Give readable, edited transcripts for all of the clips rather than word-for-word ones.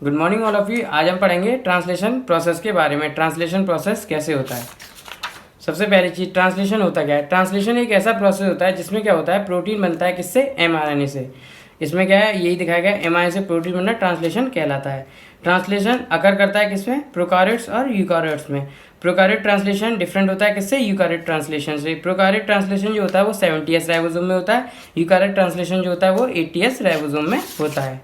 Good morning all of you. आज हम पढ़ेंगे ट्रांसलेशन प्रोसेस के बारे में। ट्रांसलेशन प्रोसेस कैसे होता है। सबसे पहली चीज़, ट्रांसलेशन होता क्या है। ट्रांसलेशन एक ऐसा प्रोसेस होता है जिसमें क्या होता है, प्रोटीन बनता है किससे, mRNA से। इसमें क्या है, यही दिखाया गया, mRNA से प्रोटीन बनना ट्रांसलेशन कहलाता है। ट्रांसलेशन अकर करता है किसमें, प्रोकार्योट्स और यूकार्योट्स में। प्रोकार्योट ट्रांसलेशन डिफरेंट होता है किससे, यूकार्योट ट्रांसलेशन से। प्रोकार्योट ट्रांसलेशन जो होता है वो 70S राइबोसोम में होता है। यूकार्योट ट्रांसलेशन जो होता है वो 80S राइबोसोम में होता है।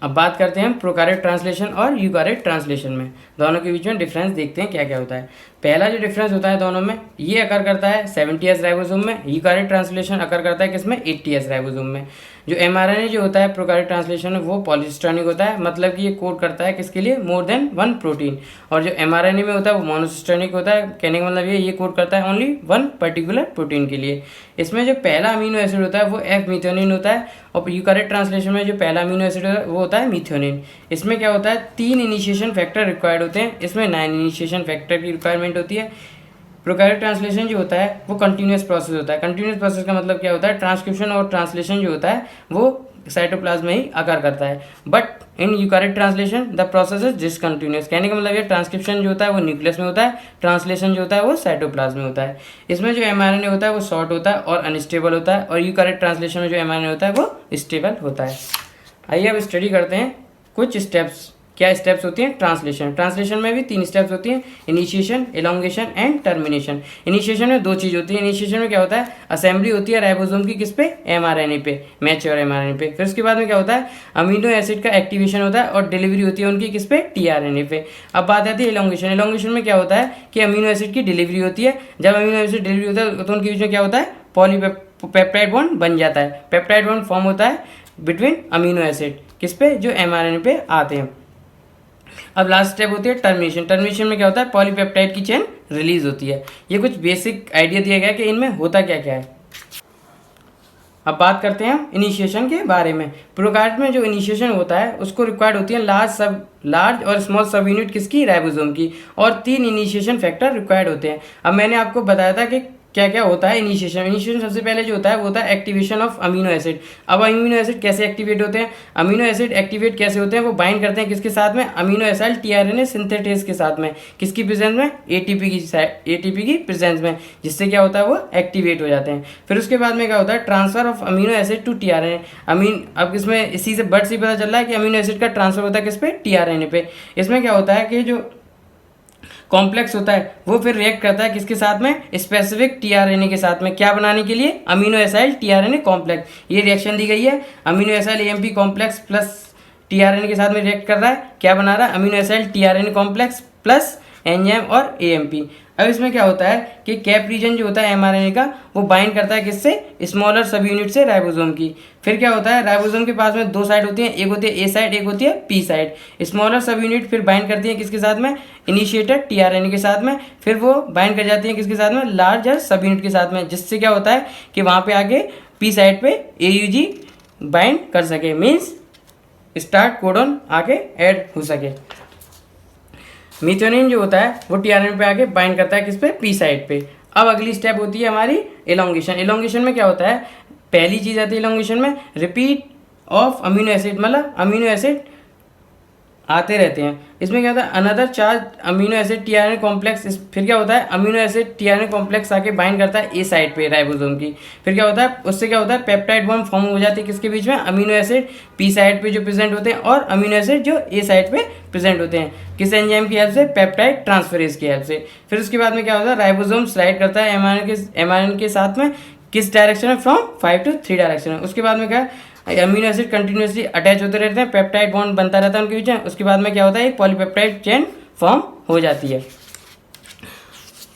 अब बात करते हैं प्रोकार्योट ट्रांसलेशन और यूकार्योट ट्रांसलेशन में, दोनों के बीच में डिफरेंस देखते हैं क्या क्या होता है। पहला जो डिफरेंस होता है दोनों में, ये अकर करता है 70S राइबोसोम में। यूकार्योट ट्रांसलेशन अकर करता है किसमें, 80S राइबोसोम में। जो mRNA जो होता है प्रोकार्योट ट्रांसलेशन में वो पॉलीसिस्टोनिक होता है, मतलब कि ये कोड करता है किसके लिए, मोर देन वन प्रोटीन। और जो mRNA में होता है वो मोनोसिस्टोनिक होता है, कहने का मतलब ये कोड करता है ओनली वन पर्टिकुलर प्रोटीन के लिए। इसमें जो पहला अमीनो एसिड होता है वो F मिथ्योनिन होता है, और यूकार्योट ट्रांसलेशन में जो पहला अमीनो एसिड होता है वो होता है मिथ्योनिन। इसमें क्या होता है, 3 इनिशिएशन फैक्टर रिक्वायर्ड होते हैं, इसमें 9 इनिशिएशन फैक्टर की रिक्वायरमेंट होती है। प्रोकार्योट ट्रांसलेशन जो होता है वो कंटिन्यूस प्रोसेस होता है। कंटिन्यूस प्रोसेस का मतलब क्या होता है, ट्रांसक्रिप्शन और ट्रांसलेशन जो होता है वो साइटोप्लाज्म में ही आकार करता है। But in eukaryote translation the process is discontinuous, कहने का मतलब ये ट्रांसक्रिप्शन जो होता है वो न्यूक्लियस में होता है, ट्रांसलेशन जो होता है वो साइटोप्लाज्म में होता है। इसमें जो mRNA होता है वो शॉर्ट होता है और अनस्टेबल होता है, और यूकार्योट ट्रांसलेशन में जो mRNA होता है वो स्टेबल होता है। आइए अब स्टडी करते हैं कुछ स्टेप्स। क्या स्टेप्स होती हैं ट्रांसलेशन। ट्रांसलेशन में भी 3 स्टेप्स होती हैं, initiation, elongation and termination. Initiation में 2 चीज़ होती है। इनिशिएशन में क्या होता है, असेंबली होती है राइबोसोम की किस पे, mRNA पे, मैच्योर mRNA पे। फिर उसके बाद में क्या होता है, अमीनो एसिड का एक्टिवेशन होता है और डिलीवरी होती है उनकी किस पे, tRNA पे। अब बात आती है एलोंगेशन। एलोंगेशन में क्या होता है कि अमीनो एसिड की डिलीवरी होती है। जब अमीनो एसिड डिलीवरी होता है तो उनके बीच में क्या होता है, पॉलीपेप्टाइड बॉन्ड बन जाता है। पेप्टाइड बॉन्ड फॉर्म होता है बिटवीन अमीनो एसिड किस पे, जो mRNA पे आते हैं। अब लास्ट स्टेप होती है टर्मिनेशन। टर्मिनेशन में क्या होता है, पॉलीपेप्टाइड की चेन रिलीज होती है। ये कुछ बेसिक आइडिया दिया गया कि इनमें होता क्या क्या है। अब बात करते हैं इनिशिएशन के बारे में। प्रोकार्योट में जो इनिशिएशन होता है उसको रिक्वायर्ड होती है लार्ज और स्मॉल सब यूनिट किसकी, राइबोसोम की, और 3 इनिशिएशन फैक्टर रिक्वायर्ड होते हैं। अब मैंने आपको बताया था कि क्या क्या होता है इनिशिएशन। इनिशिएशन सबसे पहले जो होता है वो होता है एक्टिवेशन ऑफ अमीनो एसिड। अब अमीनो एसिड कैसे एक्टिवेट होते हैं, अमीनो एसिड एक्टिवेट कैसे होते हैं, वो बाइंड करते हैं किसके साथ में, अमीनो एसिड tRNA सिंथेटेज के साथ में, किसकी प्रेजेंस में, एटीपी की प्रेजेंस में, जिससे क्या होता है वो एक्टिवेट हो जाते हैं। फिर उसके बाद में क्या होता है, transfer of amino acid to tRNA। अब इसमें इसी से बट से पता चल रहा है कि अमीनो एसिड का ट्रांसफर होता है किस पे, tRNA पे। इसमें क्या होता है कि जो कॉम्प्लेक्स होता है वो फिर रिएक्ट करता है किसके साथ में, स्पेसिफिक tRNA के साथ में, क्या बनाने के लिए, अमीनो एसाइल tRNA कॉम्प्लेक्स। ये रिएक्शन दी गई है, amino acyl AMP complex plus tRNA के साथ में रिएक्ट कर रहा है, क्या बना रहा है, amino acyl tRNA complex plus enzyme और AMP। अब इसमें क्या होता है कि कैप रीजन जो होता है mRNA का वो बाइंड करता है किससे, स्मॉलर सब यूनिट से राइबोसोम की। फिर क्या होता है, राइबोसोम के पास में 2 साइड होती हैं, एक होती है A साइड, एक होती है P साइड। स्मॉलर सब यूनिट फिर बाइंड करती है किसके साथ में, इनिशिएटर tRNA के साथ में, फिर वो बाइंड कर जाती है किसके साथ में, लार्जर सब यूनिट के साथ में, जिससे क्या होता है कि वहाँ पे आगे P साइड पे AUG बाइंड कर सके, मीन्स स्टार्ट कोडन आगे ऐड हो सके। मिथ्योनिन जो होता है वो tRNA पे आके बाइंड करता है किस पे, P साइड पे। अब अगली स्टेप होती है हमारी एलोंगेशन। एलोंगेशन में क्या होता है, पहली चीज़ आती है एलोंगेशन में, रिपीट ऑफ अमीनो एसिड, मतलब अमीनो एसिड आते रहते हैं। इसमें क्या होता है, another charge amino acid tRNA complex. फिर क्या होता है, अमीनो एसिड tRNA कॉम्प्लेक्स आके बाइंड करता है A साइड पे राइबोसोम की। फिर क्या होता है, उससे क्या होता है, पेप्टाइड बॉन्ड फॉर्म हो जाती है किसके बीच में, अमीनो एसिड P साइड पे जो प्रेजेंट होते हैं और अमीनो एसिड जो A साइड पे प्रेजेंट होते हैं, किस एंजाइम की हेल्प से, पेप्टाइड ट्रांसफरेज की हेल्प से। फिर उसके बाद में क्या होता है, राइबोसोम स्लाइड करता है mRNA के साथ में किस डायरेक्शन में, फ्रॉम 5 to 3 डायरेक्शन में। उसके बाद में क्या, अमीनो एसिड कंटिन्यूसली अटैच होते रहते हैं, पेप्टाइड बॉन्ड बनता रहता है उनके बीच में। उसके बाद में क्या होता है, एक पॉलीपेप्टाइड चेन फॉर्म हो जाती है।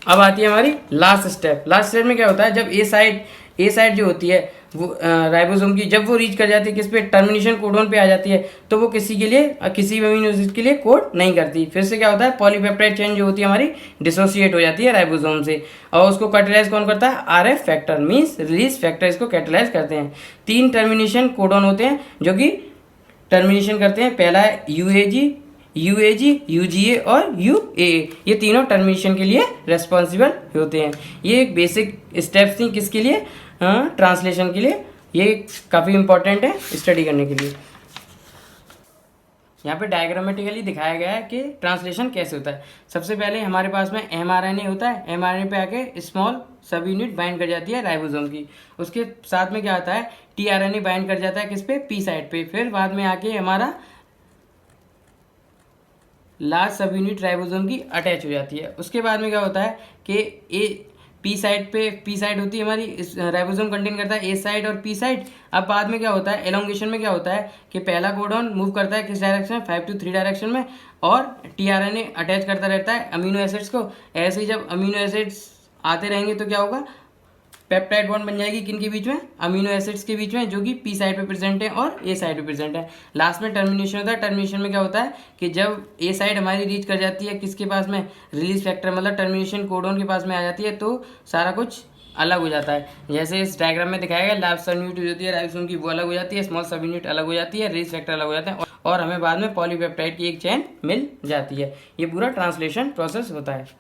अब आती है हमारी लास्ट स्टेप। लास्ट स्टेप में क्या होता है, जब ए साइड जो होती है वो राइबोसोम की, जब वो रीच कर जाती है किस पे, टर्मिनेशन कोडोन पे आ जाती है, तो वो किसी भी अमीनो एसिड के लिए कोड नहीं करती। फिर से क्या होता है, पॉलीपेप्टाइड चेन जो होती है हमारी डिसोसिएट हो जाती है राइबोसोम से, और उसको कैटेलाइज कौन करता है, RF factor, means release factor इसको कैटेलाइज करते हैं। 3 टर्मिनेशन कोडोन होते हैं जो कि टर्मिनेशन करते हैं। पहला है UAG, UGA और UAA। ये तीनों टर्मिनेशन के लिए रेस्पॉन्सिबल होते हैं। ये एक बेसिक स्टेप्स थी किसके लिए, ट्रांसलेशन के लिए। ये काफ़ी इंपॉर्टेंट है स्टडी करने के लिए। यहाँ पे डायग्रामेटिकली दिखाया गया है कि ट्रांसलेशन कैसे होता है। सबसे पहले हमारे पास में mRNA होता है, mRNA पे आके स्मॉल सब यूनिट बाइंड कर जाती है राइबोसोम की। उसके साथ में क्या आता है, tRNA बाइंड कर जाता है किस पे, पी साइड पे। फिर बाद में आके हमारा लार्ज सब यूनिट राइबोसोम की अटैच हो जाती है। उसके बाद में क्या होता है कि पी साइड होती है हमारी, राइबोसोम कंटेन करता है ए साइड और पी साइड। अब बाद में क्या होता है, एलोंगेशन में क्या होता है कि पहला कोडॉन मूव करता है किस डायरेक्शन में, 5 to 3 डायरेक्शन में, और टीआरएनए अटैच करता रहता है अमीनो एसिड्स को। ऐसे ही जब अमीनो एसिड्स आते रहेंगे तो क्या होगा, पेप्टाइड बॉन्ड बन जाएगी किन के बीच में, अमीनो एसिड्स के बीच में, जो कि पी साइड पे प्रेजेंट है और ए साइड पे प्रेजेंट है। लास्ट में टर्मिनेशन होता है। टर्मिनेशन में क्या होता है कि जब ए साइड हमारी रीच कर जाती है किसके पास में, रिलीज फैक्टर मतलब टर्मिनेशन कोडॉन के पास में आ जाती है, तो सारा कुछ अलग हो जाता है। जैसे इस डायग्राम में दिखाया गया, लार्ज सब यूनिट होती है राइबोसोम की, वो अलग हो जाती है, स्मॉल सब यूनिट अलग हो जाती है, रिलीज फैक्टर अलग हो जाता है, और हमें बाद में पॉलीपेप्टाइड की एक चेन मिल जाती है। ये पूरा ट्रांसलेशन प्रोसेस होता है।